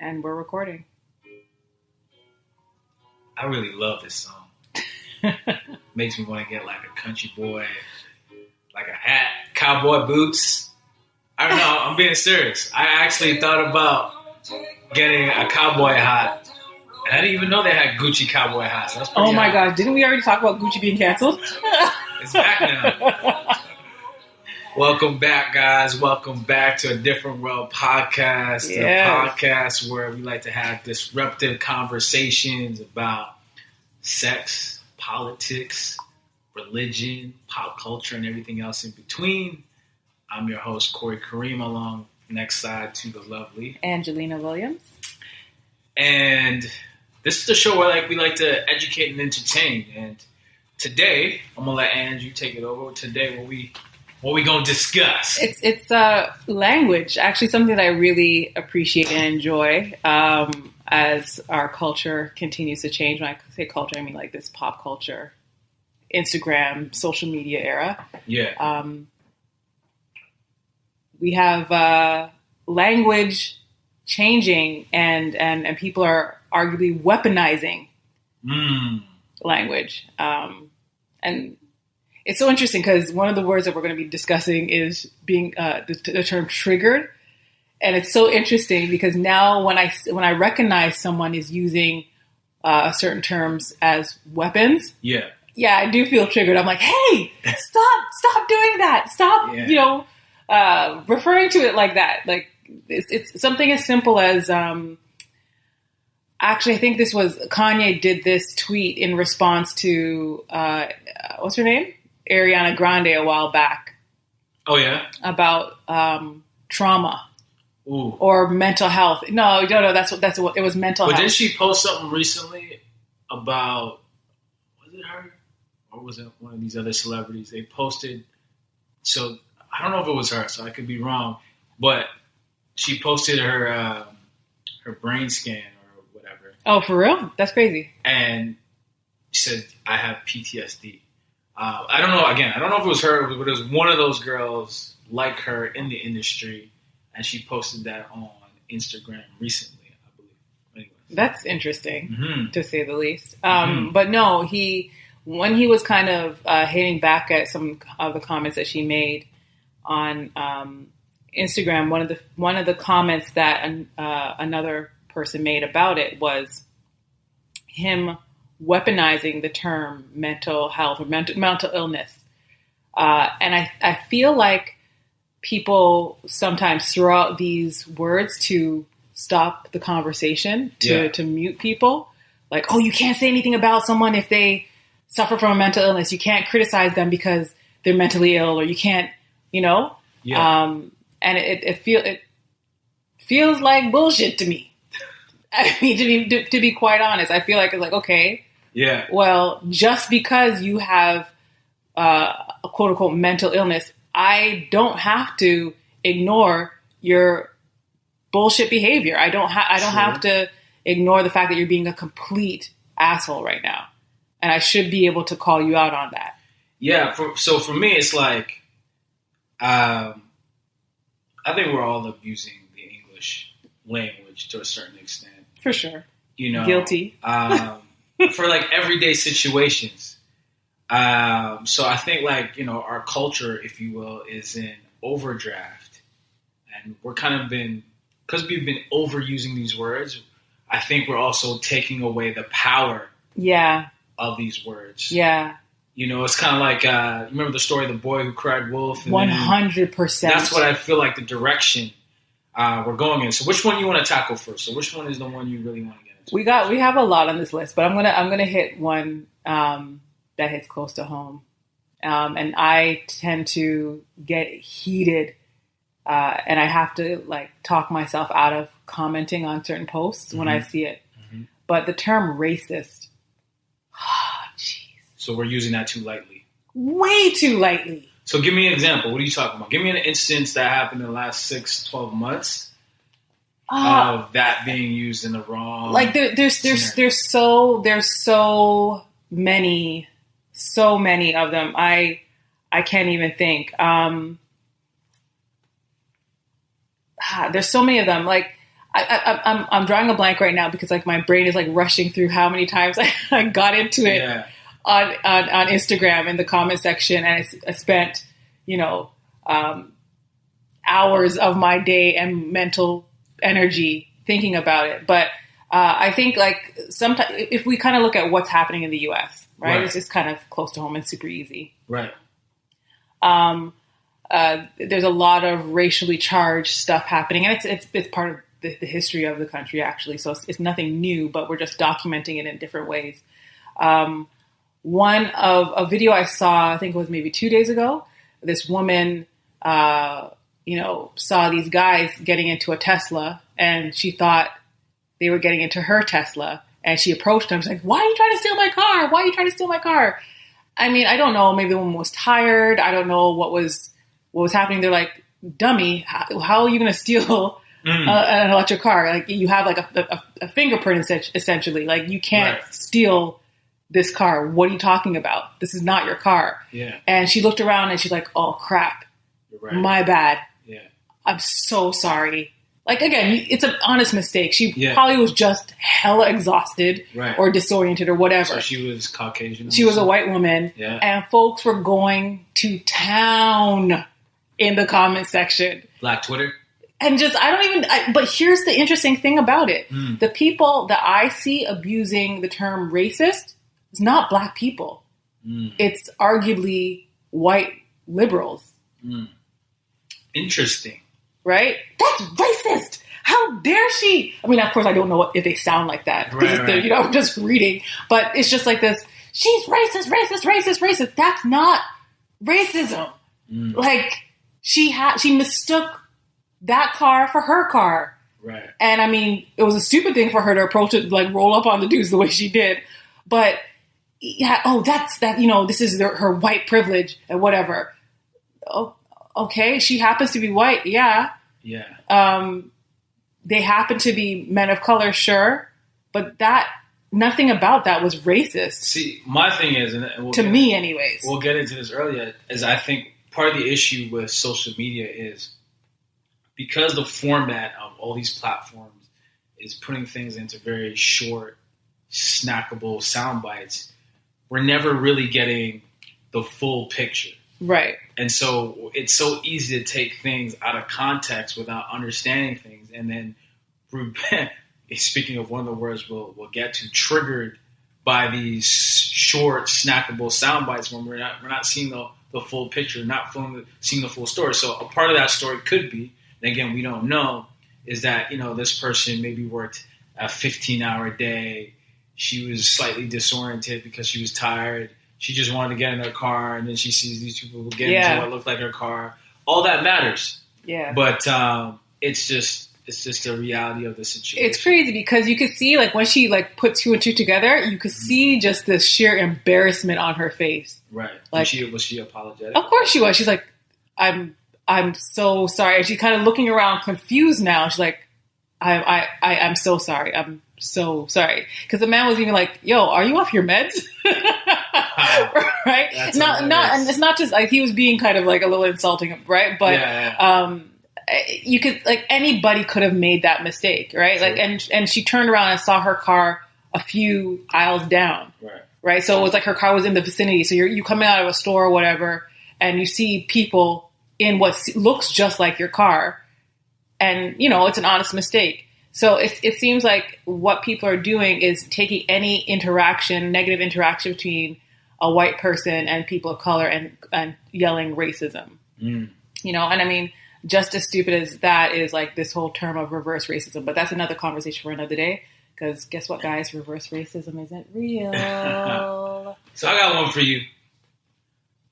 And we're recording. I really love this song. Makes me want to get like a country boy, like a hat, cowboy boots. I don't know. I'm being serious. I actually thought about getting a cowboy hat. And I didn't even know they had Gucci cowboy hats. That's pretty my hot. God. Didn't we already talk about Gucci being canceled? It's back now. Welcome back, guys. Welcome back to A Different World podcast. Yes. The podcast where we like to have disruptive conversations about sex, politics, religion, pop culture, and everything else in between. I'm your host, Corey Kareem, along next side to the lovely Angelina Williams. And this is the show where we like to educate and entertain. And today, I'm gonna let Angie take it over. Today, what we gonna discuss? It's language, actually something that I really appreciate and enjoy as our culture continues to change. When I say culture, I mean like this pop culture, Instagram, social media era. Yeah. We have language changing and people are arguably weaponizing language. And it's so interesting because one of the words that we're going to be discussing is being the term triggered. And it's so interesting because now when I recognize someone is using certain terms as weapons, yeah, I do feel triggered. I'm like, hey, stop doing that. Stop, referring to it like that. Like it's something as simple as, actually, I think this was Kanye did this tweet in response to, what's her name? Ariana Grande a while back. Oh yeah? About trauma. Ooh. Or mental health. No, that's what it was, mental health. But didn't she post something recently about, was it her? Or was it one of these other celebrities? They posted, so I don't know if it was her, so I could be wrong, but she posted her brain scan or whatever. Oh, for real? That's crazy. And she said, I have PTSD. I don't know. Again, I don't know if it was her, but it was one of those girls like her in the industry, and she posted that on Instagram recently, I believe. Anyway. That's interesting, to say the least. But no, when he was kind of hitting back at some of the comments that she made on Instagram, one of the comments that another person made about it was him weaponizing the term mental health or mental illness. And I feel like people sometimes throw out these words to stop the conversation, to mute people. Like, oh, you can't say anything about someone if they suffer from a mental illness. You can't criticize them because they're mentally ill, or you can't, Yeah. And it feels like bullshit to me. I mean, to be quite honest, I feel like it's like, okay, yeah. Well, just because you have a quote unquote mental illness, I don't have to ignore your bullshit behavior. I don't have to ignore the fact that you're being a complete asshole right now, and I should be able to call you out on that. Yeah. So for me, it's like, I think we're all abusing the English language to a certain extent. For sure. Guilty. For like everyday situations. So I think our culture, if you will, is in overdraft. And we're kind of because we've been overusing these words, I think we're also taking away the power of these words. Yeah. It's kind of like, remember the story of the boy who cried wolf? 100%. That's what I feel like the direction we're going in. So which one you want to tackle first? So which one is the one you really want to get into? We have a lot on this list, but I'm gonna hit one that hits close to home. And I tend to get heated, and I have to talk myself out of commenting on certain posts when I see it. Mm-hmm. But the term racist, so we're using that too lightly. Way too lightly. So give me an example. What are you talking about? Give me an instance that happened in the last 6-12 months of that being used in the wrong. There's so many of them. I can't even think. There's so many of them. I'm drawing a blank right now because like my brain is like rushing through how many times I got into it on Instagram in the comment section, and I spent, hours of my day and mental energy thinking about it. But I think like sometimes if we kind of look at what's happening in the U.S., right? It's just kind of close to home and super easy. Right. There's a lot of racially charged stuff happening, and it's part of the history of the country, actually. So it's nothing new, but we're just documenting it in different ways. One of a video I saw, I think it was maybe 2 days ago, this woman, saw these guys getting into a Tesla, and she thought they were getting into her Tesla, and she approached them. She's like, "Why are you trying to steal my car? Why are you trying to steal my car?" I mean, I don't know. Maybe the woman was tired. I don't know what was happening. They're like, "Dummy, how are you going to steal an electric car? Like, you have like a fingerprint essentially. Like, you can't steal this car. What are you talking about? This is not your car." Yeah. And she looked around and she's like, "Oh crap, my bad. Yeah, I'm so sorry." Like, again, it's an honest mistake. She probably was just hella exhausted or disoriented or whatever. So she was Caucasian. She was a white woman. Yeah. And folks were going to town in the comment section. Black Twitter. And just, but here's the interesting thing about it. The people that I see abusing the term racist is not Black people. It's arguably white liberals. Interesting. Right? That's racist. How dare she? I mean, of course, I don't know if they sound like that. Right. I'm just reading. But it's just like this, she's racist, racist, racist, racist. That's not racism. Like, she mistook that car for her car. Right. And I mean, it was a stupid thing for her to approach it, like roll up on the dudes the way she did. But, this is her white privilege and whatever. Oh, okay, she happens to be white, yeah. Yeah. They happen to be men of color, sure, but nothing about that was racist. See, my thing is, me anyways. We'll get into this earlier, is I think part of the issue with social media is because the format of all these platforms is putting things into very short, snackable sound bites, we're never really getting the full picture. Right. And so it's so easy to take things out of context without understanding things. And then, speaking of one of the words we'll get to, triggered by these short, snackable sound bites when we're not seeing the full picture, not seeing the full story. So a part of that story could be, and again, we don't know, is that, this person maybe worked a 15-hour day. She was slightly disoriented because she was tired. She just wanted to get in her car, and then she sees these people get into what looked like her car. All that matters. Yeah. But it's just the reality of the situation. It's crazy because you could see, like, when she like put two and two together, you could see just the sheer embarrassment on her face. Right. Like, was she apologetic? Of course she was. She's like, I'm so sorry. And she's kind of looking around confused now. She's like, I'm so sorry. I'm so sorry. Because the man was even like, "Yo, are you off your meds?" Right? And it's not just like he was being kind of like a little insulting, right? But you could, like, anybody could have made that mistake, right? Sure. Like, and she turned around and saw her car a few aisles down, right? So it was like her car was in the vicinity. So you coming out of a store or whatever, and you see people in what looks just like your car, and it's an honest mistake. So it seems like what people are doing is taking any negative interaction between a white person and people of color and yelling racism. And I mean, just as stupid as that is like this whole term of reverse racism, but that's another conversation for another day. Because guess what, guys? Reverse racism isn't real. So I got one for you.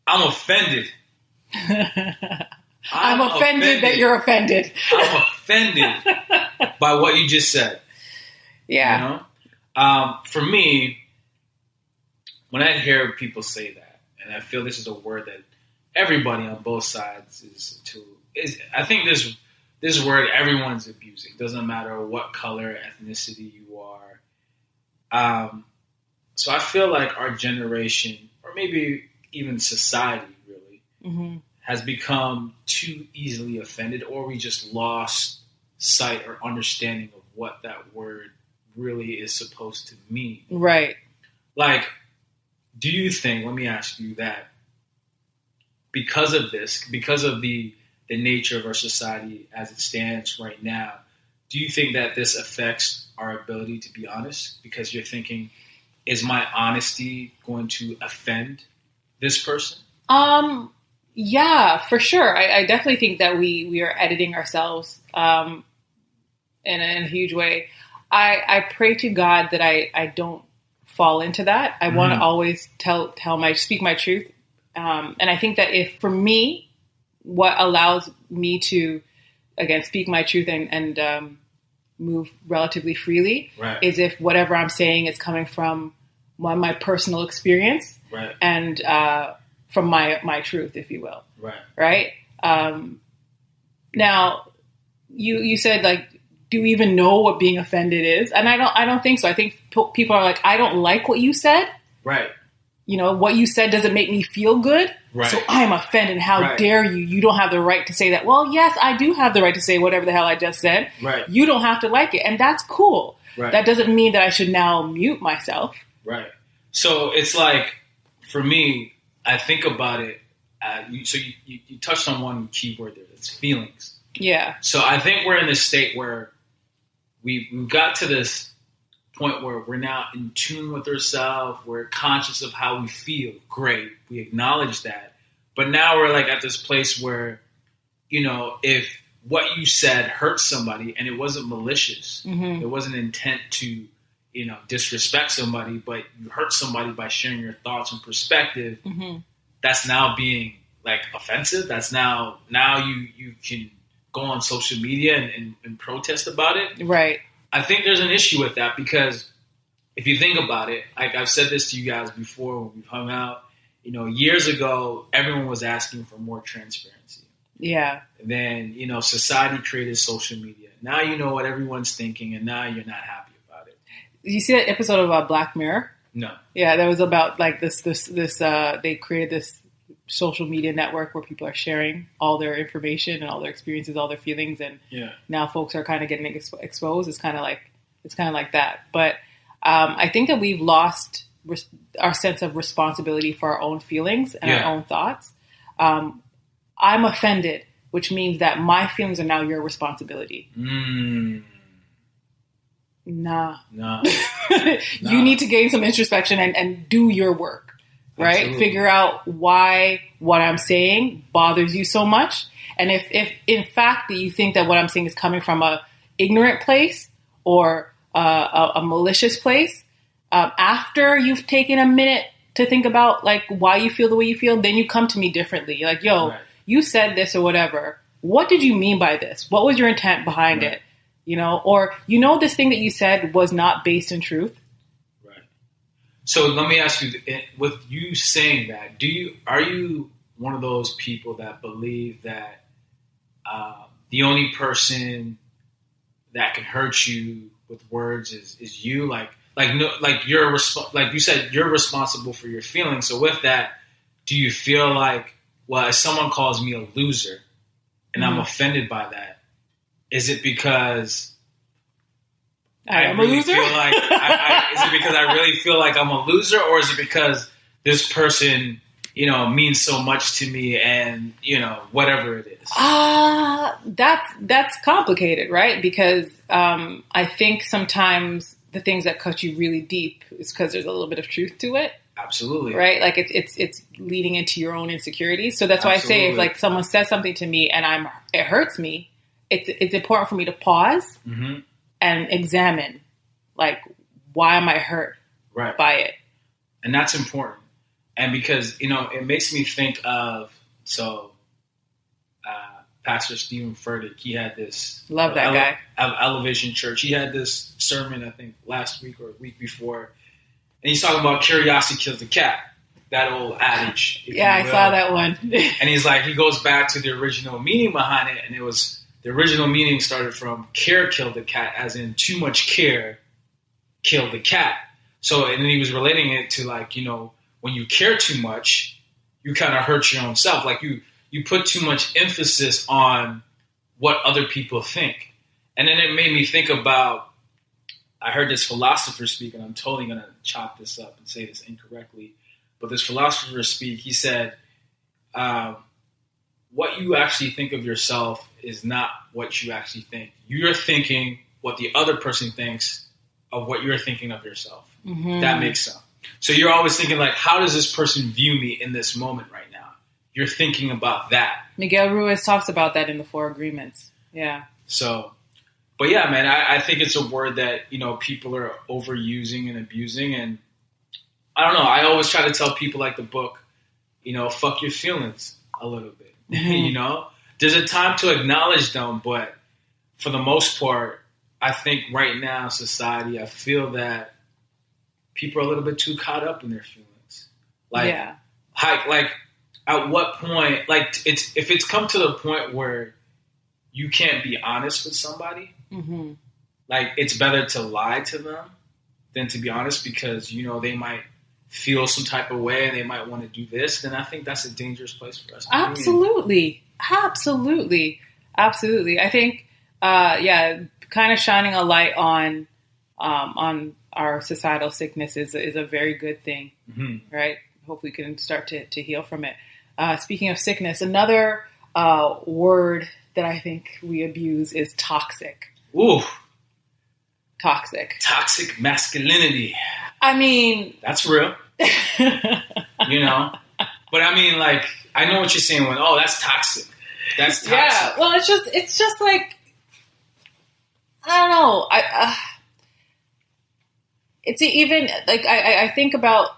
I'm offended. I'm offended that you're offended. I'm offended by what you just said. Yeah. For me, when I hear people say that, and I feel this is a word that everybody on both sides I think this word everyone's abusing. Doesn't matter what color, ethnicity you are. So I feel like our generation, or maybe even society, really, has become too easily offended, or we just lost sight or understanding of what that word really is supposed to mean. Right. Like, do you think, let me ask you that, because of this, because of the nature of our society as it stands right now, do you think that this affects our ability to be honest? Because you're thinking, is my honesty going to offend this person? Yeah, for sure. I definitely think that we are editing ourselves in a huge way. I pray to God that I don't fall into that. I want to always speak my truth. And I think that if, for me, what allows me to, again, speak my truth and move relatively freely is if whatever I'm saying is coming from my personal experience and from my truth, if you will. Right. Now, you said, like, do you even know what being offended is? And I don't think so. I think people are like, I don't like what you said. Right. You know, what you said doesn't make me feel good. Right. So I'm offended. How dare you? You don't have the right to say that. Well, yes, I do have the right to say whatever the hell I just said. Right. You don't have to like it. And that's cool. Right. That doesn't mean that I should now mute myself. Right. So it's like, for me, I think about it. You touched on one key word there. It's feelings. Yeah. So I think we're in this state where we've got to this point where we're now in tune with ourselves. We're conscious of how we feel. Great. We acknowledge that. But now we're like at this place where, you know, if what you said hurt somebody and it wasn't malicious, there wasn't intent to, you know, disrespect somebody, but you hurt somebody by sharing your thoughts and perspective, that's now being like offensive. That's now you can go on social media and protest about it. Right. I think there's an issue with that because if you think about it, like I've said this to you guys before when we've hung out, you know, years ago, everyone was asking for more transparency. Yeah. And then, you know, society created social media. Now you know what everyone's thinking and now you're not happy about it. Did you see that episode of Black Mirror? No. Yeah, that was about like this they created this social media network where people are sharing all their information and all their experiences, all their feelings, and now folks are kind of getting exposed. It's kind of like that. But I think that we've lost our sense of responsibility for our own feelings and our own thoughts. I'm offended, which means that my feelings are now your responsibility. Nah. You need to gain some introspection and do your work. Right? Absolutely. Figure out why what I'm saying bothers you so much. And if in fact that you think that what I'm saying is coming from a ignorant place or a malicious place, after you've taken a minute to think about like why you feel the way you feel, then you come to me differently. You're like, yo, you said this or whatever. What did you mean by this? What was your intent behind it? You know, or, you know, this thing that you said was not based in truth. So let me ask you, with you saying that, are you one of those people that believe that the only person that can hurt you with words is you? Like you said, you're responsible for your feelings. So with that, do you feel like, well, if someone calls me a loser and I'm offended by that, is it because I really feel like is it because I really feel like I'm a loser, or is it because this person, you know, means so much to me and, you know, whatever it is? That's complicated, right? Because I think sometimes the things that cut you really deep is because there's a little bit of truth to it. Absolutely. Right? Like it's leading into your own insecurities. So that's why I say if like someone says something to me and it hurts me, it's important for me to pause and examine, like, why am I hurt by it? And that's important. And because, you know, it makes me think of, Pastor Stephen Furtick, he had this... Love that guy. Elevation Church. He had this sermon, I think, last week or a week before. And he's talking about curiosity kills the cat. That old adage. Yeah, I saw that one. And he's like, he goes back to the original meaning behind it. And it was... The original meaning started from care killed the cat, as in too much care killed the cat. So, and then he was relating it to, like, you know, when you care too much, you kind of hurt your own self. Like you put too much emphasis on what other people think. And then it made me think about, I heard this philosopher speak, and I'm totally going to chop this up and say this incorrectly, but this philosopher speak, he said, what you actually think of yourself is not what you actually think. You're thinking what the other person thinks of what you're thinking of yourself. Mm-hmm. That makes sense. So you're always thinking like, how does this person view me in this moment right now? You're thinking about that. Miguel Ruiz talks about that in the Four Agreements. Yeah. So, but yeah, man, I think it's a word that, you know, people are overusing and abusing. And I don't know. I always try to tell people like the book, you know, fuck your feelings a little bit. Mm-hmm. You know, there's a time to acknowledge them. But for the most part, I think right now in society, I feel that people are a little bit too caught up in their feelings. Like, yeah. Like at what point, like if it's come to the point where you can't be honest with somebody, mm-hmm. like it's better to lie to them than to be honest because, you know, they might feel some type of way and they might want to do this, then I think that's a dangerous place for us. Absolutely. Absolutely. Absolutely. I think, kind of shining a light on our societal sickness is a very good thing, mm-hmm. right? Hopefully we can start to heal from it. Speaking of sickness, another word that I think we abuse is toxic. Ooh. Toxic. Toxic masculinity. I mean... That's real. You know? But I mean, like, I know what you're saying when, oh, that's toxic. That's toxic. Yeah, well, it's just like, I don't know. It's even, like, I think about,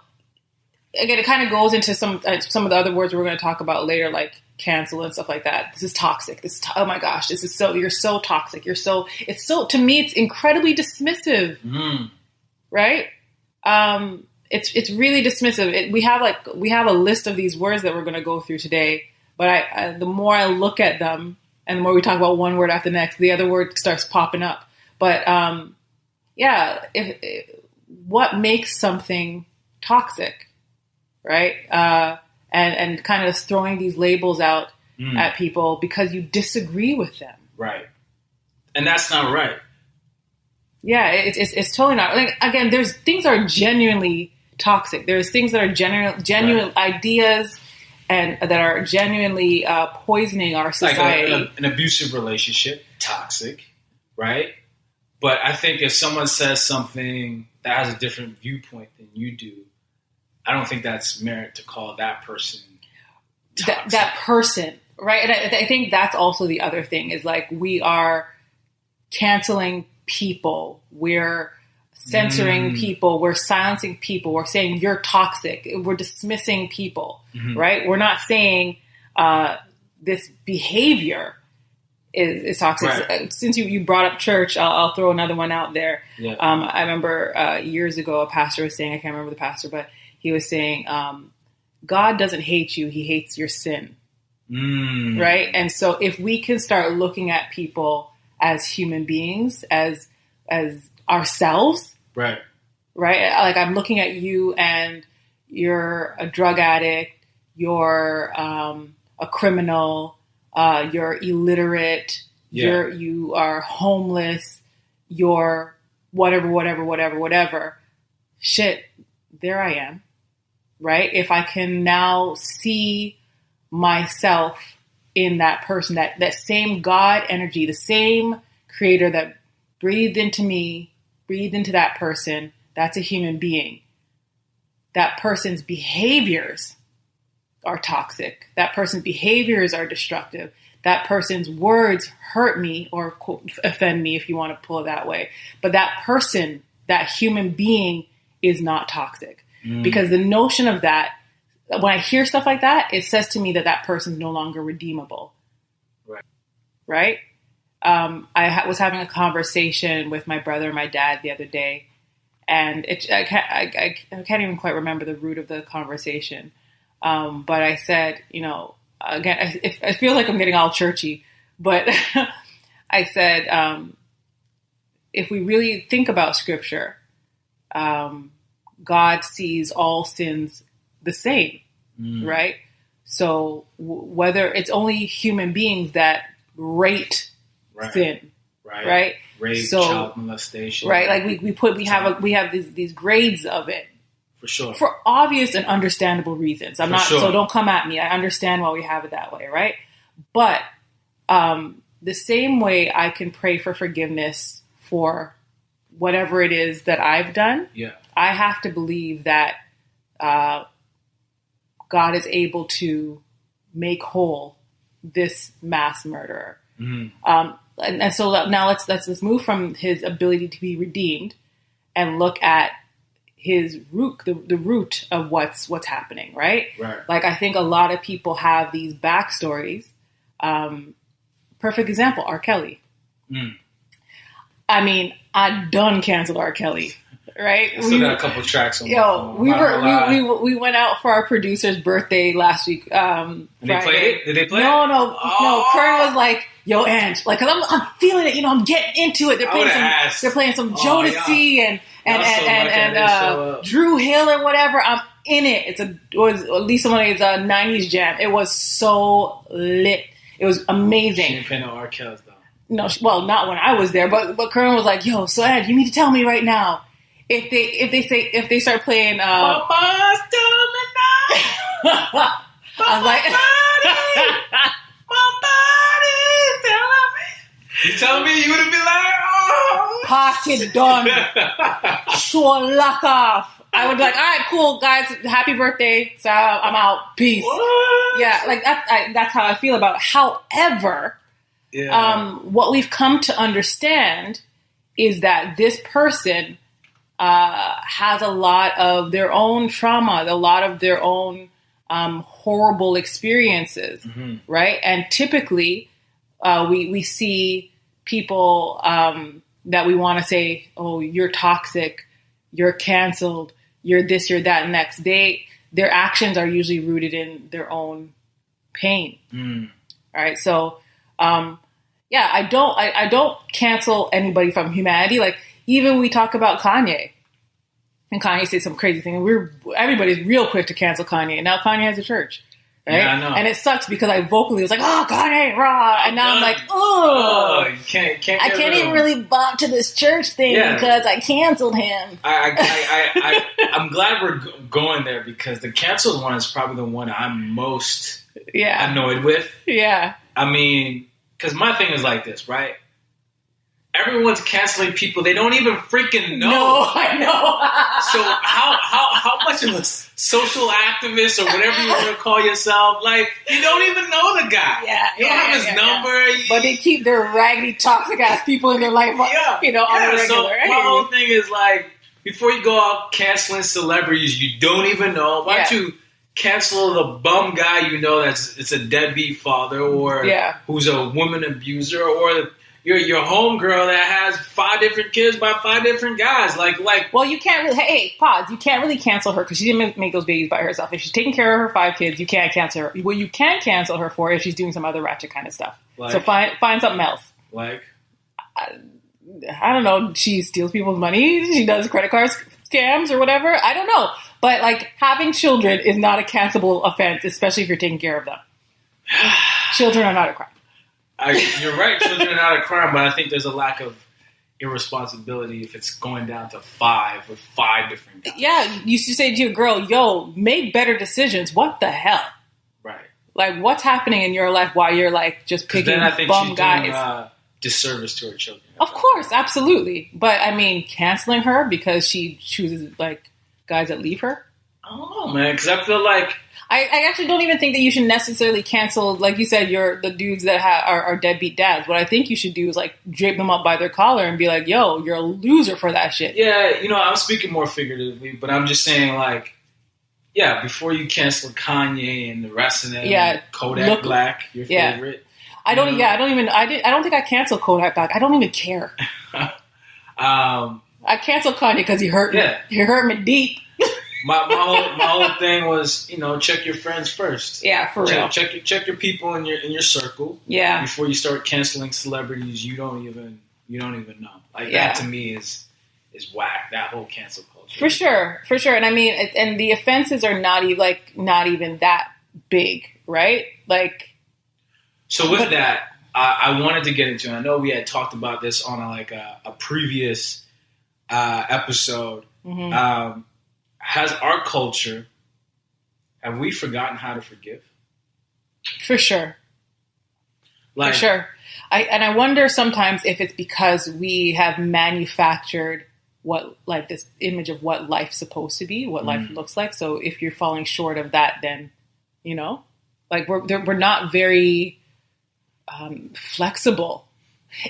again, it kind of goes into some of the other words we're going to talk about later, like cancel and stuff like that. This is toxic. Oh my gosh, you're so toxic. To me, it's incredibly dismissive, right? It's really dismissive. We have a list of these words that we're going to go through today, but the more I look at them and the more we talk about one word after the next, the other word starts popping up. But what makes something toxic, right? And kind of throwing these labels out at people because you disagree with them. Right. And that's not right. Yeah, it's totally not. Like, again, there's things that are genuinely toxic. There's things that are genuine right. ideas and that are genuinely poisoning our society. Like an abusive relationship, toxic, right? But I think if someone says something that has a different viewpoint than you do, I don't think that's merit to call that person toxic. That person, right? And I think that's also the other thing is like we are canceling people. We're censoring people. We're silencing people. We're saying you're toxic. We're dismissing people, right? We're not saying this behavior is toxic. Right. Since you brought up church, I'll throw another one out there. Yeah. I remember years ago, a pastor was saying, I can't remember the pastor, but he was saying, God doesn't hate you. He hates your sin. Right. And so if we can start looking at people as human beings, as ourselves, right. Like I'm looking at you and you're a drug addict, you're a criminal, you're illiterate, you are homeless, you're whatever. Shit, there I am, right? If I can now see myself in that person, that same God energy, the same creator that breathed into me, breathed into that person, that's a human being. That person's behaviors are toxic. That person's behaviors are destructive. That person's words hurt me or offend me, if you want to pull it that way. But that person, that human being is not toxic. Because the notion of that, when I hear stuff like that, it says to me that person's no longer redeemable. Right? I was having a conversation with my brother and my dad the other day, and I can't even quite remember the root of the conversation. But I said, you know, again, I feel like I'm getting all churchy, but I said, if we really think about Scripture, God sees all sins the same, right? So whether it's only human beings that rate sin, right? Rape, child molestation, right? Like we have these grades of it, for sure, for obvious and understandable reasons. So don't come at me. I understand why we have it that way, right? But the same way I can pray for forgiveness for whatever it is that I've done, I have to believe that God is able to make whole this mass murderer. And so now let's move from his ability to be redeemed and look at his root, the root of what's happening, right? Like, I think a lot of people have these backstories. Perfect example, R. Kelly. I mean, I done canceled R. Kelly, right? I still got a couple tracks on we went out for our producer's birthday last week. And they played it? Did they play it? No. Kern was like, yo, Ange, like, cause I'm feeling it, I'm getting into it. They're playing some Jodeci and Drew Hill or whatever. I'm in it. It was at least some of it's a 90s jam. It was so lit. It was amazing. She didn't play no R. Kelly's though. No, well, not when I was there, but Kern was like, yo, so Ed, you need to tell me right now if they start playing I was like, you tell me, you would have been like, oh, party done. Sure, lock off. I would be like, all right, cool, guys, happy birthday. So I'm out. Peace. What? Yeah, like that's how I feel about it. However, what we've come to understand is that this person has a lot of their own trauma, a lot of their own horrible experiences, right? And typically, we see people that we want to say, oh, you're toxic, you're canceled, you're this, you're that. Next, their actions are usually rooted in their own pain. All right, so I don't cancel anybody from humanity. Like, even we talk about Kanye, and Kanye says some crazy thing, and everybody's real quick to cancel Kanye. And now Kanye has a church. Right? Yeah, I know. And it sucks because I vocally was like, oh, Kanye, rah. And now I'm like, oh, you can't I can't even really bop to this church thing because I canceled him. I'm glad we're going there because the canceled one is probably the one I'm most annoyed with. Yeah. I mean, because my thing is like this, right? Everyone's canceling people they don't even freaking know. No, I know. So how much of a social activist or whatever you want to call yourself, like, you don't even know the guy. You don't have his number. But they keep their raggedy, toxic ass people in their life, on the regular. So my whole thing is like, before you go out canceling celebrities you don't even know, why don't you cancel the bum guy it's a deadbeat father or who's a woman abuser or your homegirl that has 5 different kids by 5 different guys. Like, well, you can't really. Hey, pause. You can't really cancel her because she didn't make those babies by herself. If she's taking care of her 5 kids, you can't cancel her. What you can cancel her for if she's doing some other ratchet kind of stuff. Like, so find something else. Like, I don't know. She steals people's money. She does credit card scams or whatever. I don't know. But like, having children is not a cancelable offense, especially if you're taking care of them. Children are not a crime. You're right, children are not a crime, but I think there's a lack of irresponsibility if it's going down to 5 with 5 different guys. Yeah, you used to say to your girl, yo, make better decisions. What the hell? Right. Like, what's happening in your life while you're like just picking then I think bum she's guys? Doing disservice to her children. Of course, absolutely. But I mean, canceling her because she chooses like guys that leave her? I don't know, man, because I feel like I actually don't even think that you should necessarily cancel, like you said, the dudes that are deadbeat dads. What I think you should do is like drape them up by their collar and be like, yo, you're a loser for that shit. Yeah, I'm speaking more figuratively, but I'm just saying like, before you cancel Kanye and the rest of them, Kodak Black, your favorite. I don't think I canceled Kodak Black. I don't even care. I canceled Kanye because he hurt me. He hurt me deep. My whole thing was, check your friends first. Yeah, for real. Check your people in your circle. Yeah. Before you start canceling celebrities, you don't even know. Like that to me is whack. That whole cancel culture. For sure. And I mean, and the offenses are not even that big, right? Like. So with that, I wanted to get into, and I know we had talked about this on a previous episode. Mm-hmm. Has our culture, have we forgotten how to forgive? For sure. For sure. I wonder sometimes if it's because we have manufactured this image of what life's supposed to be, what life looks like. So if you're falling short of that, then, we're not very flexible.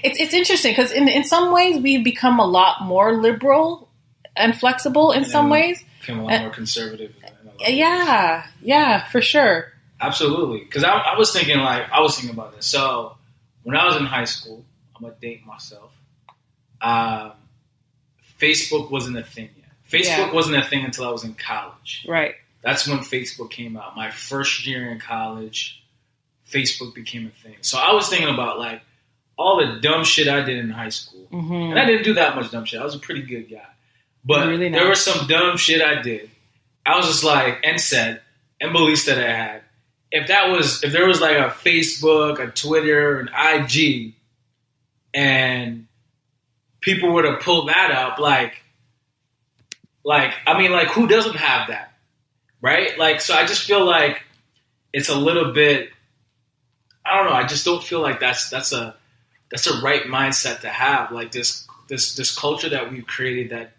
It's interesting because in some ways we've become a lot more liberal and flexible in some ways. Become a lot more conservative. Yeah, for sure. Absolutely. Because I was thinking about this. So when I was in high school, I'm going to date myself. Facebook wasn't a thing yet. Facebook wasn't a thing until I was in college. Right. That's when Facebook came out. My first year in college, Facebook became a thing. So I was thinking about all the dumb shit I did in high school. Mm-hmm. And I didn't do that much dumb shit. I was a pretty good guy. But really there was some dumb shit I did. I was just and said, and beliefs that I had. If there was a Facebook, a Twitter, an IG, and people were to pull that up, who doesn't have that, right? So I just feel like it's a little bit, I don't know. I just don't feel like that's a right mindset to have. This culture that we've created that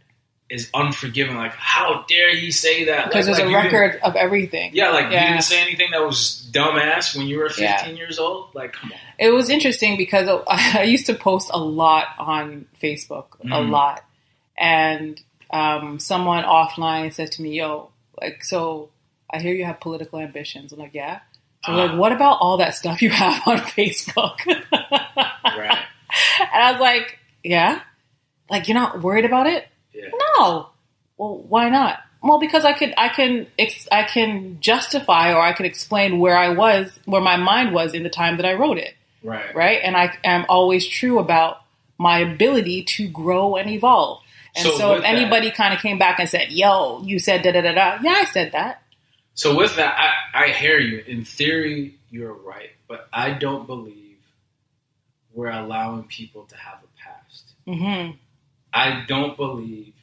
is unforgiving. How dare you say that? Because there's a record of everything. Yeah, you didn't say anything that was dumbass when you were 15 years old? Come on. It was interesting because I used to post a lot on Facebook, a lot. And someone offline said to me, yo, so I hear you have political ambitions. I'm like, yeah. So what about all that stuff you have on Facebook? Right. And I was like, yeah? You're not worried about it? Yeah. No. Well, why not? Well, because I can justify or I can explain where my mind was in the time that I wrote it. Right. Right. And I am always true about my ability to grow and evolve. And so if anybody kind of came back and said, yo, you said da da da da. Yeah, I said that. So with that, I hear you. In theory, you're right. But I don't believe we're allowing people to have a past. Mm-hmm. I don't believe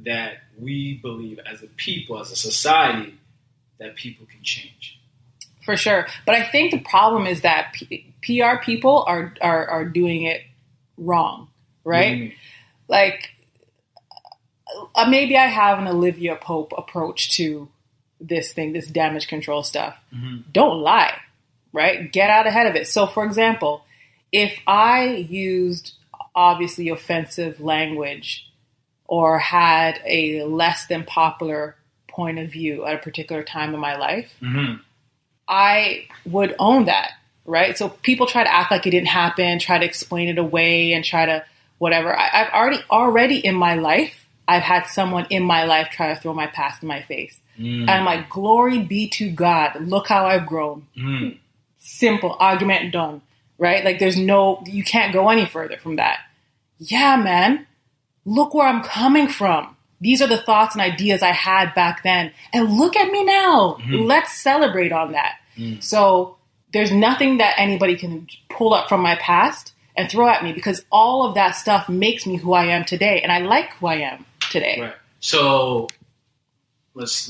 that we believe as a people, as a society, that people can change. For sure. But I think the problem is that PR people are doing it wrong, right? Maybe I have an Olivia Pope approach to this thing, this damage control stuff. Mm-hmm. Don't lie, right? Get out ahead of it. So, for example, if I used obviously offensive language or had a less than popular point of view at a particular time in my life, mm-hmm. I would own that, right? So people try to act like it didn't happen, try to explain it away and try to whatever. I've already in my life, I've had someone in my life try to throw my past in my face. Mm. And I'm like, glory be to God. Look how I've grown. Mm. Simple argument done, right? You can't go any further from that. Yeah, man. Look where I'm coming from. These are the thoughts and ideas I had back then. And look at me now. Mm-hmm. Let's celebrate on that. Mm. So there's nothing that anybody can pull up from my past and throw at me because all of that stuff makes me who I am today. And I like who I am today. Right. So let's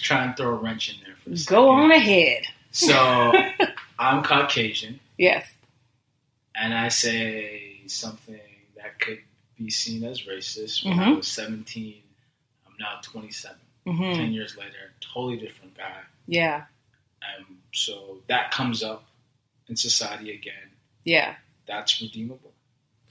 try and throw a wrench in there for a second. Go on ahead. So I'm Caucasian. Yes. And I say something that could be seen as racist. When mm-hmm. I was 17, I'm now 27. Mm-hmm. 10 years later, totally different guy. Yeah. So that comes up in society again. Yeah. That's redeemable.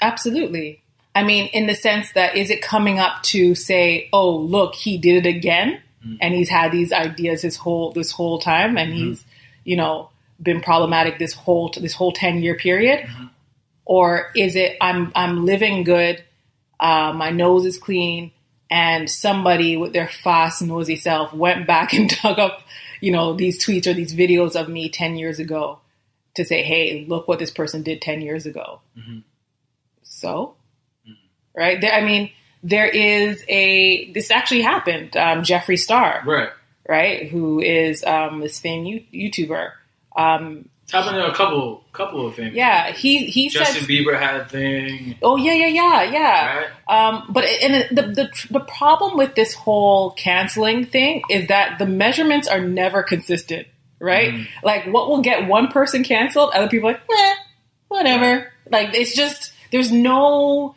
Absolutely. I mean, in the sense that, is it coming up to say, oh, look, he did it again, mm-hmm. and he's had these ideas this whole time, and mm-hmm. he's, been problematic this whole 10-year period, mm-hmm. or is it I'm living good, my nose is clean, and somebody with their fast, nosy self went back and dug up, these tweets or these videos of me 10 years ago to say, hey, look what this person did 10 years ago. Mm-hmm. So. Right. There is this actually happened. Jeffree Star. Right. Right. Who is this famed YouTuber. Tapping into a couple of things. Yeah, he Justin said, Bieber had a thing. Oh yeah. Right? But the problem with this whole canceling thing is that the measurements are never consistent, right? Like what will get one person canceled, other people are like, whatever. Like it's just there's no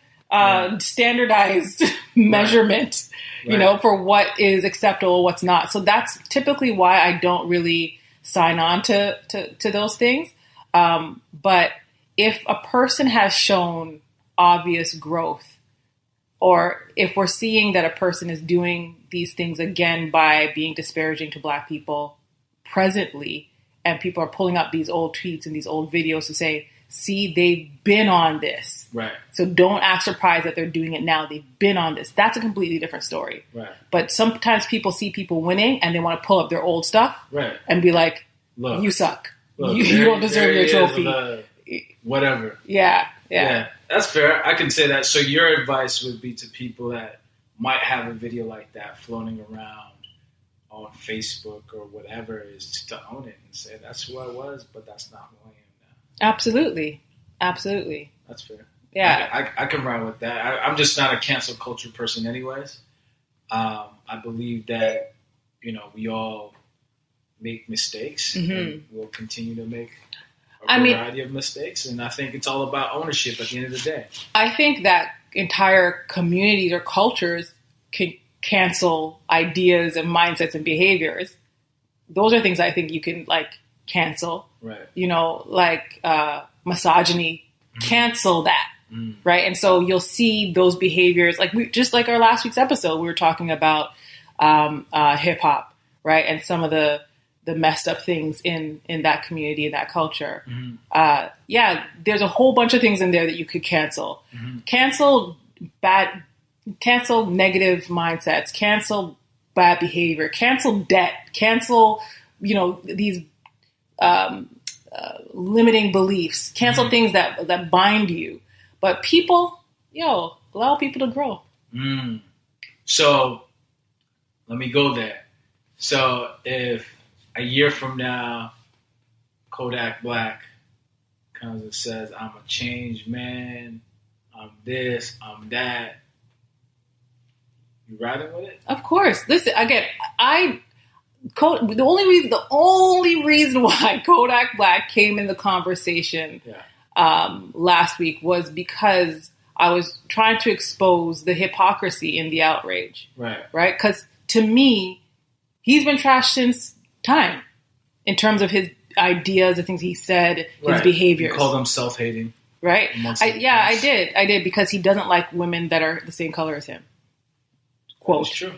standardized measurement, you know, for what is acceptable, what's not. So that's typically why I don't really sign on to those things. But if a person has shown obvious growth, or if we're seeing that a person is doing these things again by being disparaging to Black people presently, and people are pulling up these old tweets and these old videos to say, see, they've been on this. Right. So don't act surprised that they're doing it now. They've been on this. That's a completely different story. Right. But sometimes people see people winning and they want to pull up their old stuff and be like, look, you suck. Look, you don't deserve your trophy. Whatever. Yeah. That's fair. I can say that. So your advice would be to people that might have a video like that floating around on Facebook or whatever is to own it and say, that's who I was, but that's not who I am now. Absolutely. That's fair. Yeah. I can ride with that. I'm just not a cancel culture person anyways. I believe that, you know, we all make mistakes and we'll continue to make a variety of mistakes. And I think it's all about ownership at the end of the day. I think that entire communities or cultures can cancel ideas and mindsets and behaviors. Those are things I think you can like cancel. Right. You know, like misogyny, cancel that. Right. And so you'll see those behaviors just like our last week's episode, we were talking about hip hop, right? And some of the messed up things in that community, in that culture. There's a whole bunch of things in there that you could cancel. Cancel negative mindsets, cancel bad behavior, cancel debt, cancel, you know, these limiting beliefs, cancel things that bind you. But people, allow people to grow. So let me go there. So if a year from now, Kodak Black comes and says, I'm a changed man, I'm this, I'm that, you riding with it? Of course. Listen, again, the only reason why Kodak Black came in the conversation last week was because I was trying to expose the hypocrisy in the outrage. Right? Because to me, he's been trashed since time in terms of his ideas, the things he said, his behaviors. You called him self-hating. Right? I did because he doesn't like women that are the same color as him. Quote. That's true.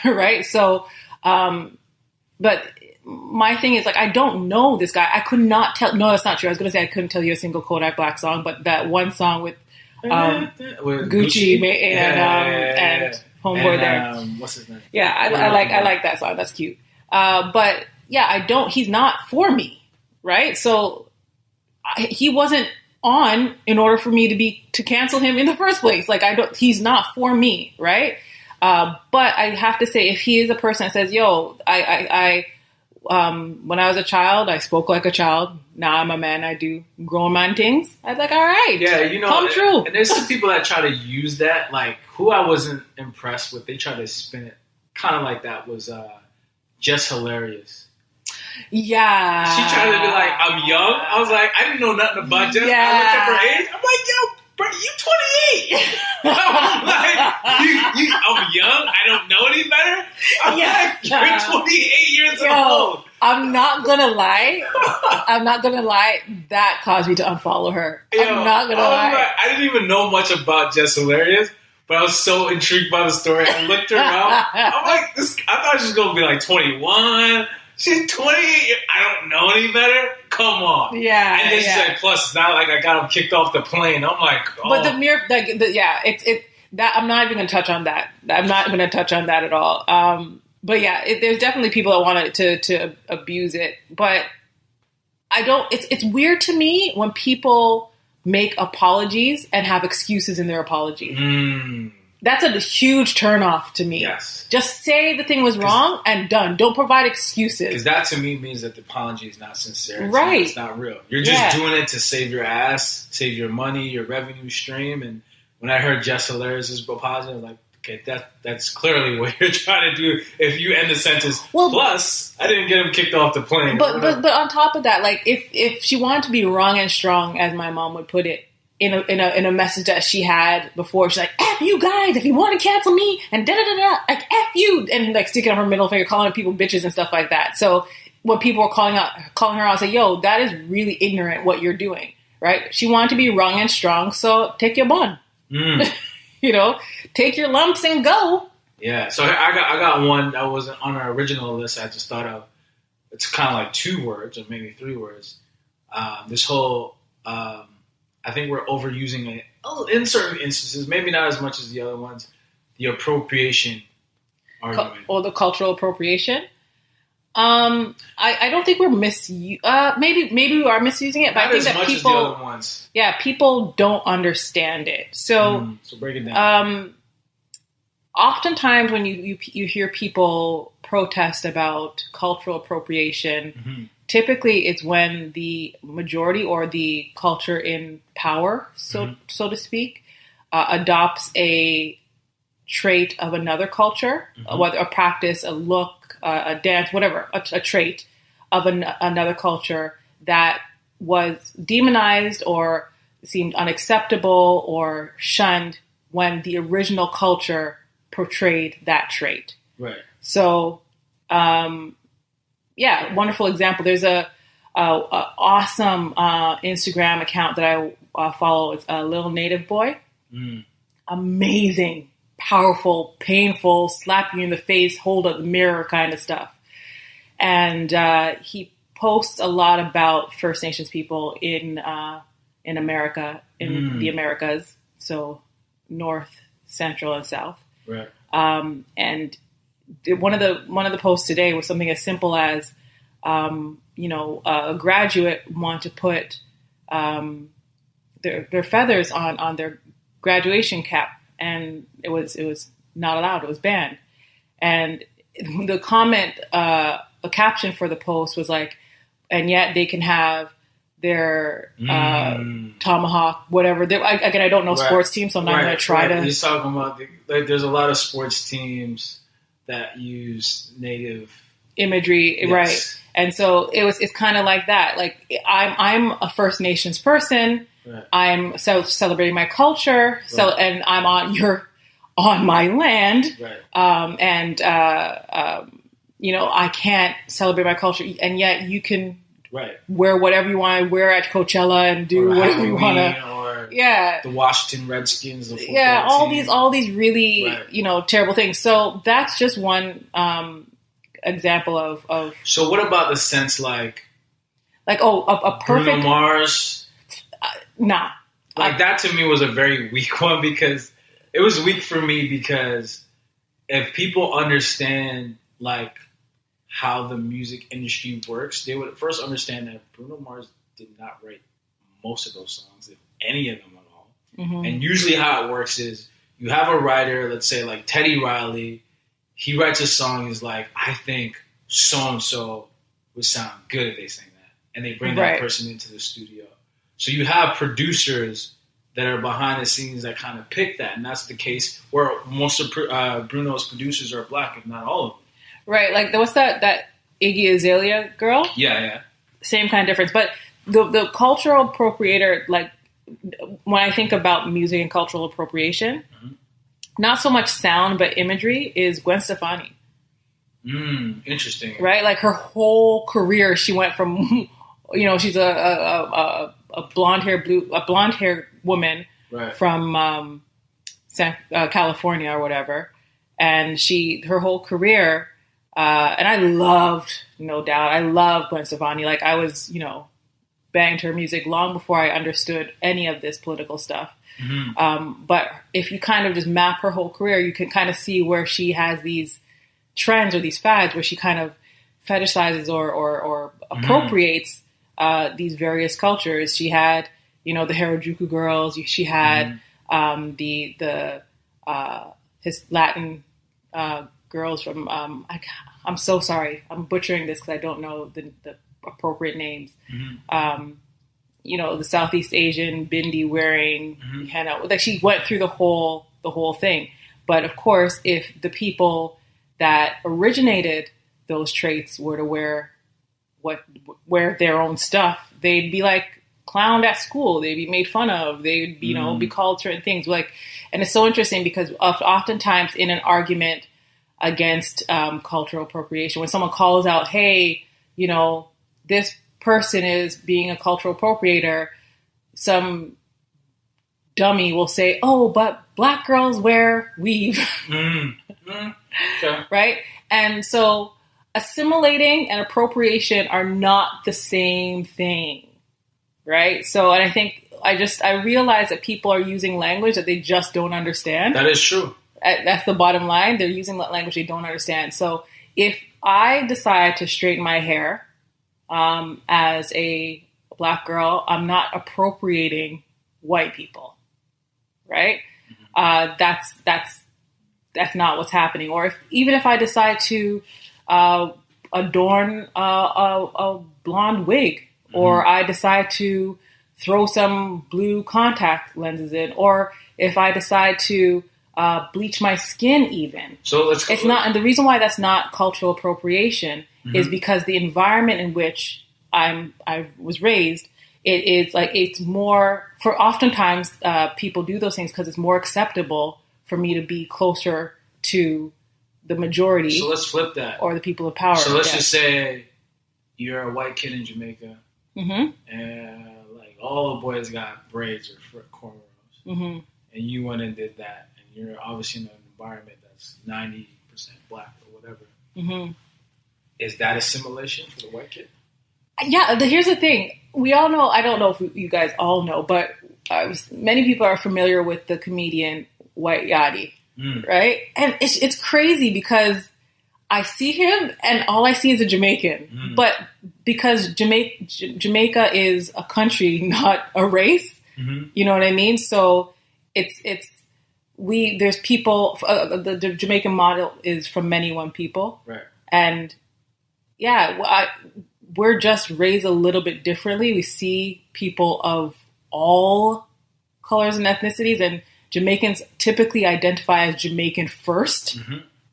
Right? So, but my thing is, like, I don't know this guy. I could not tell. No, that's not true. I was going to say I couldn't tell you a single Kodak Black song, but that one song with Gucci and homeboy there. What's his name? Yeah, I like that song. That's cute. But yeah, I don't. He's not for me, right? So he wasn't on in order for me to cancel him in the first place. Like he's not for me, right? But I have to say, if he is a person that says, "Yo, I when I was a child, I spoke like a child. Now I'm a man. I do grown man things." I was like, "All right, yeah, you know, come true." And there's some people that try to use that, like who I wasn't impressed with. They try to spin it kind of like that was just hilarious. Yeah, she tried to be like, "I'm young." I was like, I didn't know nothing about Jess. Yeah. I looked up her age. I'm like, "Yo, bro, you 28." I'm like, I'm young. I don't know any better. I'm like, you're 28 years old. I'm not gonna lie. That caused me to unfollow her. I'm not gonna lie. Like, I didn't even know much about Jess Hilarious, but I was so intrigued by the story. I looked her up. I'm like, I thought she was gonna be like 21. She's 28. I don't know any better. Come on. Yeah. And then she's like, plus, it's not like I got him kicked off the plane. I'm like, oh. But the mere, that I'm not even going to touch on that. I'm not going to touch on that at all. But yeah, there's definitely people that want to abuse it. But I don't. It's weird to me when people make apologies and have excuses in their apology. That's a huge turnoff to me. Yes. Just say the thing was wrong and done. Don't provide excuses. Because that to me means that the apology is not sincere. Right. It's not real. You're just doing it to save your ass, save your money, your revenue stream. And when I heard Jess Hilarious' apology, I was like, okay, that's clearly what you're trying to do if you end the sentence. Well, plus, I didn't get him kicked off the plane. But on top of that, like if she wanted to be wrong and strong, as my mom would put it, in a message that she had before, she's like, F you guys, if you want to cancel me, and da-da-da-da, like, F you, and like sticking up her middle finger, calling people bitches and stuff like that. So when people were calling her out, I say, yo, that is really ignorant what you're doing, right? She wanted to be wrong and strong, so take your bun. You know, take your lumps and go. Yeah, so I got one that wasn't on our original list. I just thought of, it's kind of like 2 words or maybe 3 words. This whole... I think we're overusing it in certain instances, maybe not as much as the other ones. The appropriation argument. Or the cultural appropriation. I don't think we're maybe we are misusing it, but not I think as that much people, as the other ones. Yeah, people don't understand it. So break it down. Oftentimes when you hear people protest about cultural appropriation, typically it's when the majority or the culture in power, so to speak, adopts a trait of another culture, whether a practice, a look, a dance, whatever, a trait of another culture that was demonized or seemed unacceptable or shunned when the original culture portrayed that trait. Right. So, wonderful example. There's a awesome Instagram account that I follow. It's a Little Native Boy. Amazing, powerful, painful, slap you in the face, hold up the mirror kind of stuff. And he posts a lot about First Nations people in America, in the Americas, so North, Central, and South. Right. And one of the posts today was something as simple as, a graduate want to put their feathers on their graduation cap, and it was not allowed. It was banned. And the comment, a caption for the post was like, and yet they can have their tomahawk, whatever. Again, I don't know sports teams, so I'm not going to try to. He's talking about there's a lot of sports teams that use native imagery, yes. Right? And so it's kind of like that. Like I'm a First Nations person. Right. I'm celebrating my culture. So right. And I'm on my land. Right. I can't celebrate my culture, and yet you can. Right. Wear whatever you want to wear at Coachella and do whatever you want to. Yeah. The Washington Redskins. The all these really, right. Terrible things. So that's just one example of. So what about the sense a perfect Bruno Mars? Nah. That to me was a very weak one, because it was weak for me because if people understand how the music industry works, they would first understand that Bruno Mars did not write most of those songs, if any of them at all. Mm-hmm. And usually how it works is you have a writer, let's say like Teddy Riley, he writes a song, he's like, I think so-and-so would sound good if they sang that. And they bring that person into the studio. So you have producers that are behind the scenes that kind of pick that. And that's the case where most of Bruno's producers are black, if not all of them. Right, what's that Iggy Azalea girl? Yeah. Same kind of difference. But the cultural appropriator, when I think about music and cultural appropriation, not so much sound but imagery, is Gwen Stefani. Interesting. Right, her whole career, she went from, she's a blonde hair woman from California or whatever, and her whole career. And I loved, no doubt, I loved Gwen Stefani. I was, banged her music long before I understood any of this political stuff. Mm-hmm. But if you kind of just map her whole career, you can kind of see where she has these trends or these fads where she kind of fetishizes or appropriates these various cultures. She had, the Harajuku girls. She had the his Latin girls from, I'm so sorry, I'm butchering this because I don't know the appropriate names. The Southeast Asian bindi wearing, henna. Like she went through the whole thing. But of course, if the people that originated those traits were to wear their own stuff, they'd be like clowned at school. They'd be made fun of. They'd be called certain things. And it's so interesting because oftentimes in an argument against cultural appropriation, when someone calls out, "Hey, this person is being a cultural appropriator," some dummy will say, "Oh, but Black girls wear weave." Sure. Right? And so assimilating and appropriation are not the same thing. Right? So, and I think I realize that people are using language that they just don't understand. That is true. That's the bottom line. They're using language they don't understand. So if I decide to straighten my hair as a Black girl, I'm not appropriating white people, right? That's not what's happening. Or even if I decide to adorn a blonde wig, or I decide to throw some blue contact lenses in, or if I decide to bleach my skin, even. So it's not, and the reason why that's not cultural appropriation is because the environment in which I was raised, it's more, for oftentimes people do those things because it's more acceptable for me to be closer to the majority. So let's flip that. Or the people of power. So let's just say you're a white kid in Jamaica, and like all the boys got braids or cornrows, and you went and did that, and you're obviously in an environment that's 90% Black or whatever. Is that assimilation for the white kid? Yeah, here's the thing. We all know, I don't know if you guys all know, but many people are familiar with the comedian White Yachty, right? And it's crazy because I see him and all I see is a Jamaican. But because Jamaica is a country, not a race, you know what I mean? So there's people, the Jamaican model is from many one people. Right. And yeah, we're just raised a little bit differently. We see people of all colors and ethnicities, and Jamaicans typically identify as Jamaican first,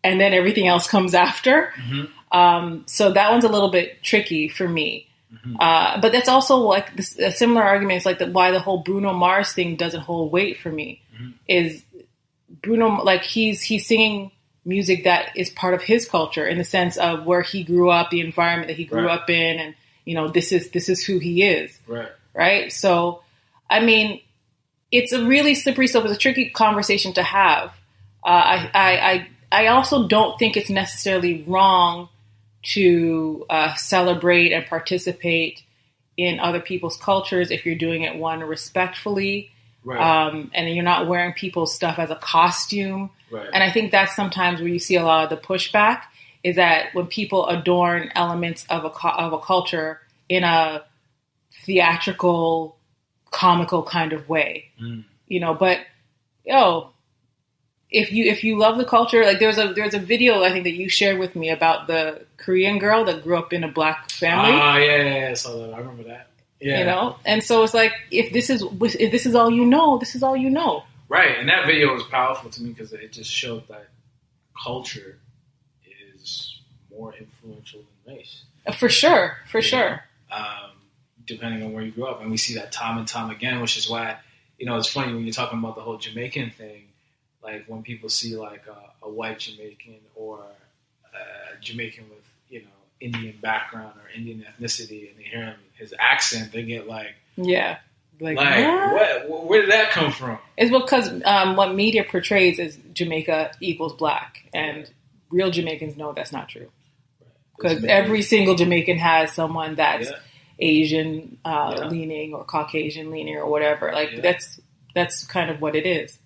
and then everything else comes after. So that one's a little bit tricky for me. But that's also like a similar argument. It's like why the whole Bruno Mars thing doesn't hold weight for me. Is Bruno, like he's singing music that is part of his culture in the sense of where he grew up, the environment that he grew up in, and this is who he is. Right. So, I mean, it's a really slippery slope. It's a tricky conversation to have. I also don't think it's necessarily wrong to celebrate and participate in other people's cultures if you're doing it, one, respectfully, and you're not wearing people's stuff as a costume. And I think that's sometimes where you see a lot of the pushback is that when people adorn elements of a culture in a theatrical, comical kind of way, but if you love the culture, like there's a video I think that you shared with me about the Korean girl that grew up in a Black family. Yeah. So I remember that. Yeah. And so it's like if this is all you know, this is all you know. Right, and that video was powerful to me because it just showed that culture is more influential than race. For sure. Depending on where you grew up, and we see that time and time again, which is why it's funny when you're talking about the whole Jamaican thing. Like when people see like a white Jamaican or a Jamaican with Indian background or Indian ethnicity, and they hear his accent, they get like what? Where did that come from? It's because what media portrays is Jamaica equals Black, and real Jamaicans know that's not true. Because every single Jamaican has someone that's Asian leaning or Caucasian leaning or whatever. Like that's kind of what it is.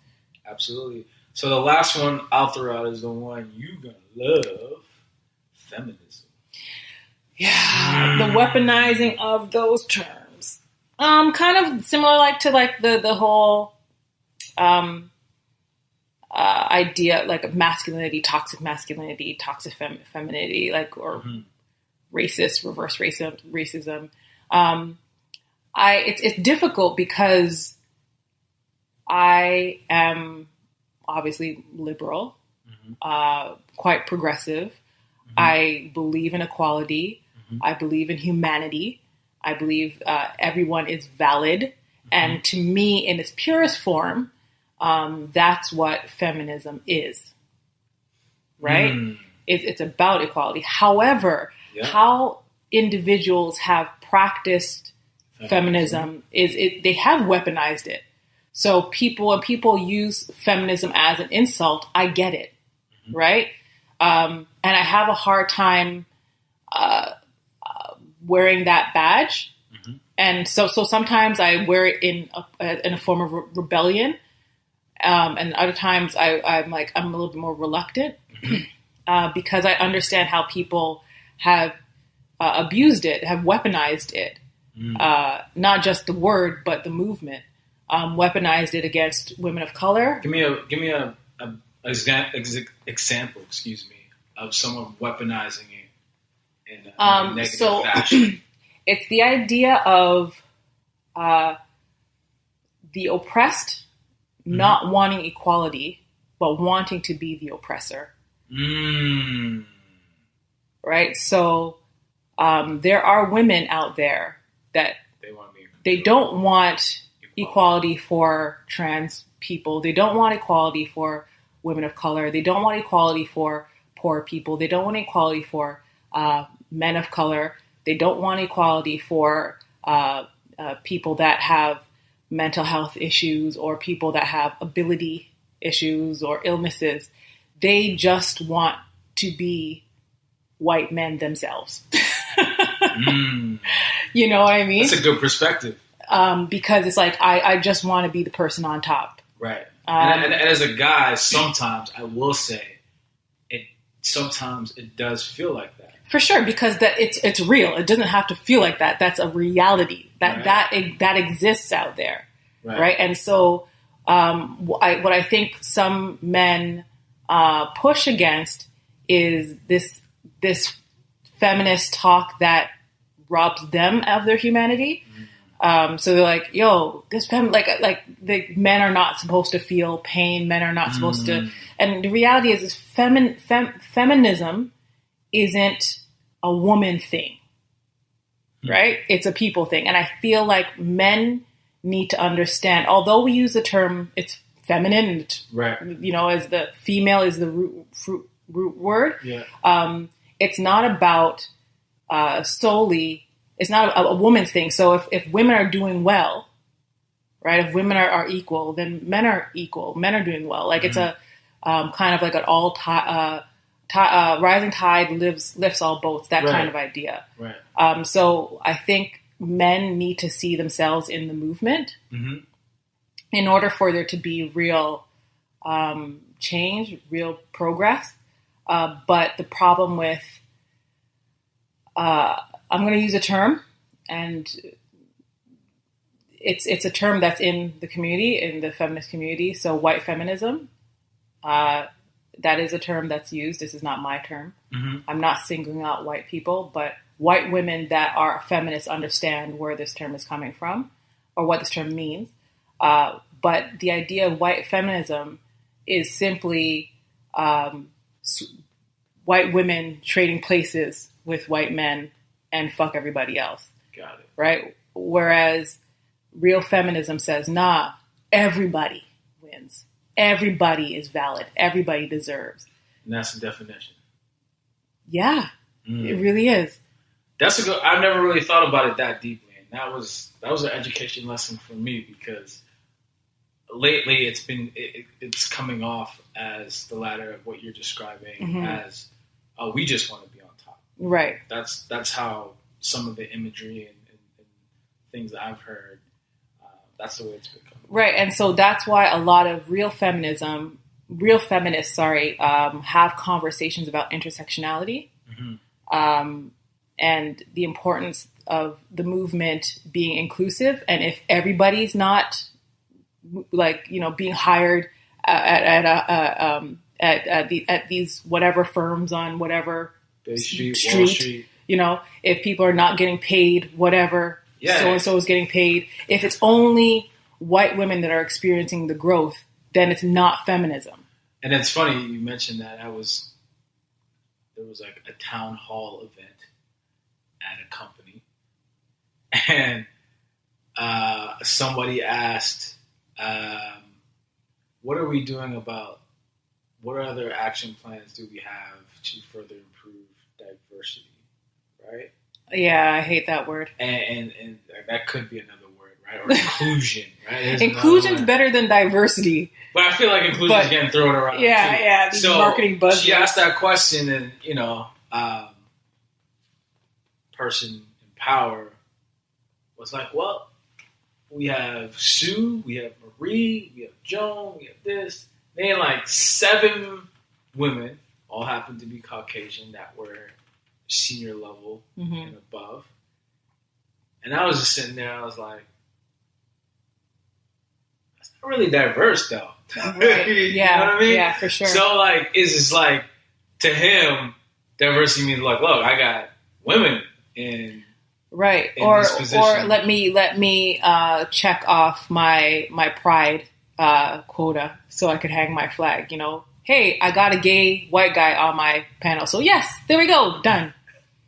Absolutely. So the last one I'll throw out is the one you're gonna love: feminism. Yeah, the weaponizing of those terms. Kind of similar, to the whole. idea like masculinity, toxic femininity, like, or racist, reverse racism. It's difficult because I am obviously liberal, quite progressive. I believe in equality. I believe in humanity. I believe everyone is valid. And to me, in its purest form, that's what feminism is, right? It's about equality. However, how individuals have practiced feminism they have weaponized it. So when people use feminism as an insult, I get it, right? And I have a hard time wearing that badge. And so sometimes I wear it in a form of rebellion. And other times I'm a little bit more reluctant because I understand how people have abused it, have weaponized it. Not just the word, but the movement. Weaponized it against women of color. Give me a example, of someone weaponizing it in a negative fashion. It's the idea of the oppressed not wanting equality, but wanting to be the oppressor. Right? So there are women out there that they don't want equality for trans people. They don't want equality for women of color. They don't want equality for poor people. They don't want equality for men of color. They don't want equality for people that have mental health issues or people that have ability issues or illnesses. They just want to be white men themselves. You know what I mean? That's a good perspective. Because it's like, I just want to be the person on top. Right. And as a guy, sometimes I will say sometimes it does feel like that. For sure, because it's real. It doesn't have to feel like that. That's a reality that exists out there, right? And so, what I think some men push against is this feminist talk that robs them of their humanity. So they're like, "Yo, this like the men are not supposed to feel pain. Men are not supposed to." And the reality is feminism isn't a woman thing, right? It's a people thing. And I feel like men need to understand, although we use the term, it's feminine, right? You know, as the female is the root word. Yeah. It's not about solely, it's not a woman's thing. So if women are doing well, right? If women are equal, then men are equal. Men are doing well. Like it's a kind of like an rising tide lifts all boats, that kind of idea. Right. So I think men need to see themselves in the movement in order for there to be real change, real progress. But the problem with, I'm going to use a term, and it's a term that's in the community, in the feminist community. So white feminism. That is a term that's used. This is not my term. I'm not singling out white people, but white women that are feminists understand where this term is coming from or what this term means. But the idea of white feminism is simply white women trading places with white men and fuck everybody else. Got it. Right? Whereas real feminism says, nah, everybody wins. Everybody is valid. Everybody deserves. And that's the definition. Yeah, it really is. That's a good. I've never really thought about it that deeply, and that was an education lesson for me because lately it's coming off as the latter of what you're describing as we just want to be on top. Right. That's how some of the imagery and things that I've heard. That's the way it's become. Right, and so that's why a lot of real feminists, have conversations about intersectionality and the importance of the movement being inclusive. And if everybody's not, being hired at these whatever firms on whatever Bay Street, Wall Street. You know, if people are not getting paid, whatever, Yeah. so and so is getting paid. If it's only white women that are experiencing the growth, then it's not feminism. And it's funny you mentioned that. There was like a town hall event at a company, and somebody asked, "What are we doing about? What other action plans do we have to further improve diversity?" Right? Yeah, I hate that word. And that could be another word, right? Or inclusion, right? There's Inclusion's better than diversity. But I feel like inclusion is getting thrown around. Yeah, too. yeah. These marketing buzzwords. She asked that question, and person in power was like, "Well, we have Sue, we have Marie, we have Joan, we have this." They had like 7 women, all happened to be Caucasian, that were senior level and above. And I was just sitting there, I was like, that's not really diverse, though. Right. You know what I mean? Yeah, for sure. So, like, it's just like, to him, diversity means, like, look, I got women in right. in Or this position. or let me check off my pride quota so I could hang my flag. You know, hey, I got a gay white guy on my panel, so yes, there we go, done.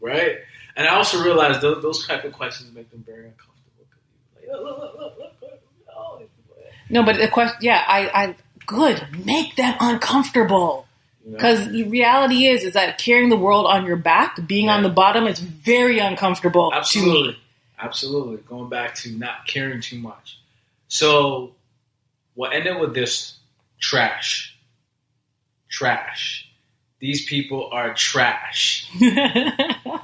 Right? And I also realized those type of questions make them very uncomfortable. Like, look. Oh. No, but the question, yeah, I good, make them uncomfortable. Because the reality is that carrying the world on your back, being on the bottom, is very uncomfortable. Absolutely. To me. Absolutely. Going back to not caring too much. So, what ended with this trash. These people are trash.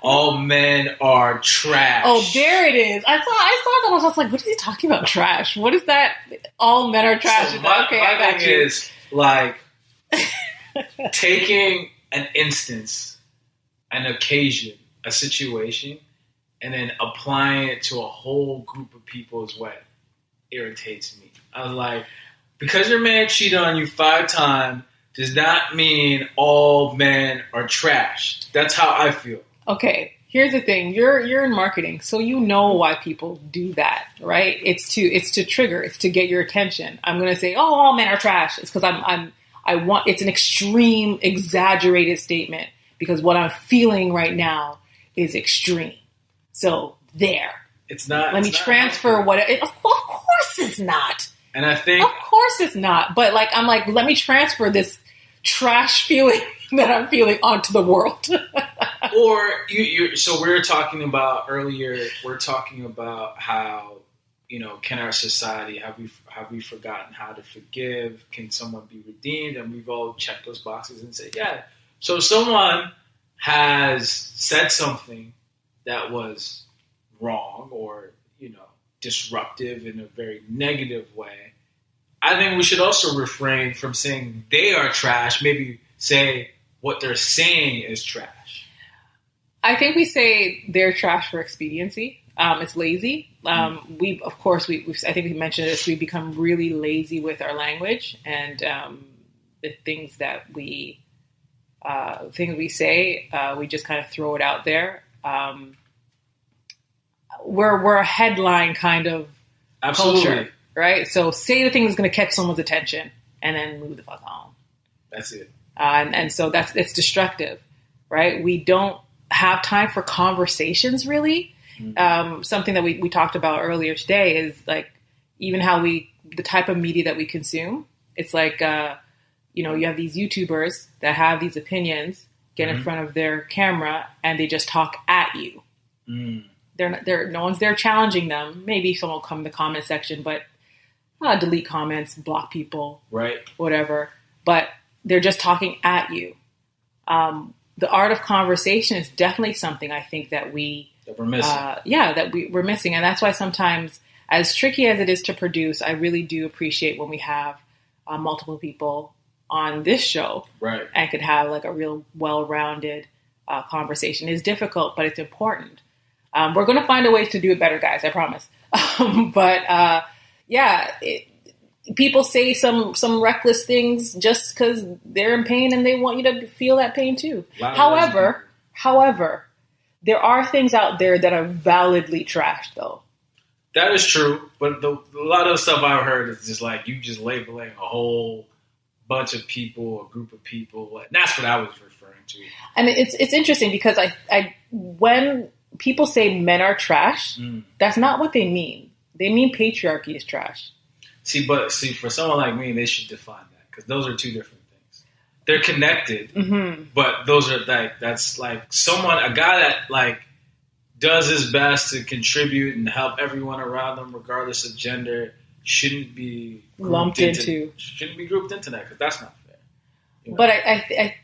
All men are trash. Oh, there it is. I saw that. I was just like, what is he talking about? Trash. What is that? All men are trash. So I got thing you. is, like, taking an instance, an occasion, a situation, and then applying it to a whole group of people is what irritates me. I was like, because your man cheated on you 5 times does not mean all men are trash. That's how I feel. Okay, here's the thing. You're in marketing, so you know why people do that, right? It's to trigger. It's to get your attention. I'm going to say, "Oh, all men are trash." It's because it's an extreme, exaggerated statement because what I'm feeling right now is extreme. So there. It's not. Let me transfer what. Of course, it's not. And I think, of course, it's not. But like, I'm like, let me transfer this trash feeling that I'm feeling onto the world. Or so we were talking about earlier. We're talking about how, can our society, have we forgotten how to forgive? Can someone be redeemed? And we've all checked those boxes and said, yeah. So if someone has said something that was wrong or, disruptive in a very negative way, I think we should also refrain from saying they are trash. Maybe say what they're saying is trash. I think we say they're trash for expediency. It's lazy. I think we mentioned this. We become really lazy with our language and the things that we say. We just kind of throw it out there. We're a headline kind of culture, right? So say the thing that's going to catch someone's attention and then move the fuck on. That's it. And so it's destructive, right? We don't have time for conversations, really. Something that we talked about earlier today is like even how the type of media that we consume. It's like, you have these YouTubers that have these opinions, get in front of their camera, and they just talk at you. No one's there challenging them. Maybe someone will come in the comment section, but delete comments, block people, right? Whatever. But they're just talking at you. The art of conversation is definitely something I think that we're missing. We're missing, and that's why sometimes, as tricky as it is to produce, I really do appreciate when we have multiple people on this show, right? And could have like a real well-rounded conversation. It's difficult, but it's important. We're going to find a way to do it better, guys. I promise. people say some reckless things just because they're in pain and they want you to feel that pain too. However, there are things out there that are validly trashed, though. That is true, but a lot of the stuff I've heard is just like you just labeling a whole bunch of people, a group of people, and that's what I was referring to. And it's interesting because I when people say men are trash, that's not what they mean. They mean patriarchy is trash. See, for someone like me, they should define that because those are two different things. They're connected, but those are that's like a guy that like does his best to contribute and help everyone around them, regardless of gender, shouldn't be grouped into that because that's not fair. You know? But I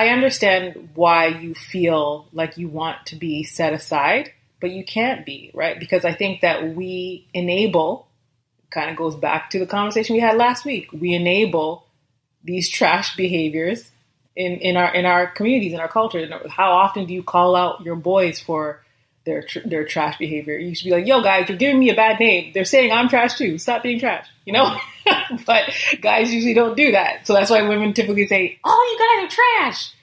understand why you feel like you want to be set aside, but you can't be, right? Because I think that we enable, kind of goes back to the conversation we had last week. We enable these trash behaviors in our communities, in our culture. How often do you call out your boys for their trash behavior? You should be like, yo, guys, you're giving me a bad name. They're saying I'm trash too. Stop being trash, you know? But guys usually don't do that. So that's why women typically say, oh, you guys are trash.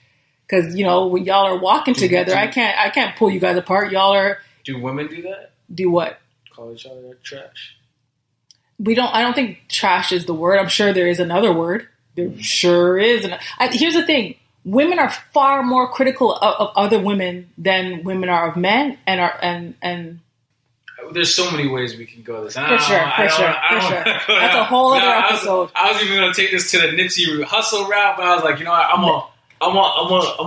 Because, you know, when y'all are walking together, I can't pull you guys apart. Y'all are... Do women do that? Do what? Call each other trash? I don't think trash is the word. I'm sure there is another word. There sure is. Here's the thing. Women are far more critical of other women than women are of men, and there's so many ways we can go this. For sure. That's a whole other episode. I was even going to take this to the Nipsey Hussle route, but I was like, you know what, I'm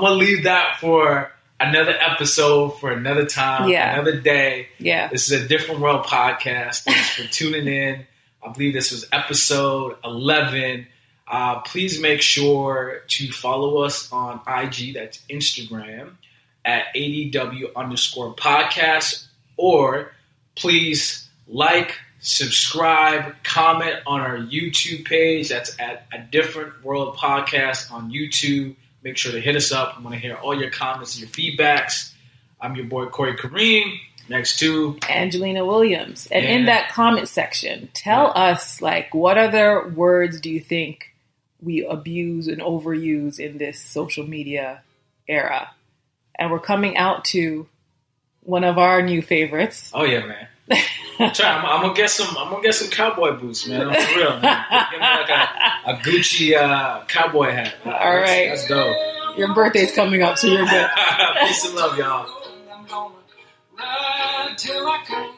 gonna leave that for another episode, for another time, another day. Yeah, this is a Different World podcast. Thanks for tuning in. I believe this was episode 11. Please make sure to follow us on IG, that's Instagram, at ADW_podcast, or please like, subscribe, comment on our YouTube page. That's at A Different World Podcast on YouTube. Make sure to hit us up. I want to hear all your comments and your feedbacks. I'm your boy, Corey Kareem. Next to Angelina Williams. And in that comment section, tell us, like, what other words do you think we abuse and overuse in this social media era? And we're coming out to one of our new favorites. Oh yeah, man. I'm gonna get some cowboy boots, man. For real, man. Give me like a Gucci cowboy hat. All right, that's dope. Your birthday's coming up, so you're good. Peace and love, y'all. Run till I come.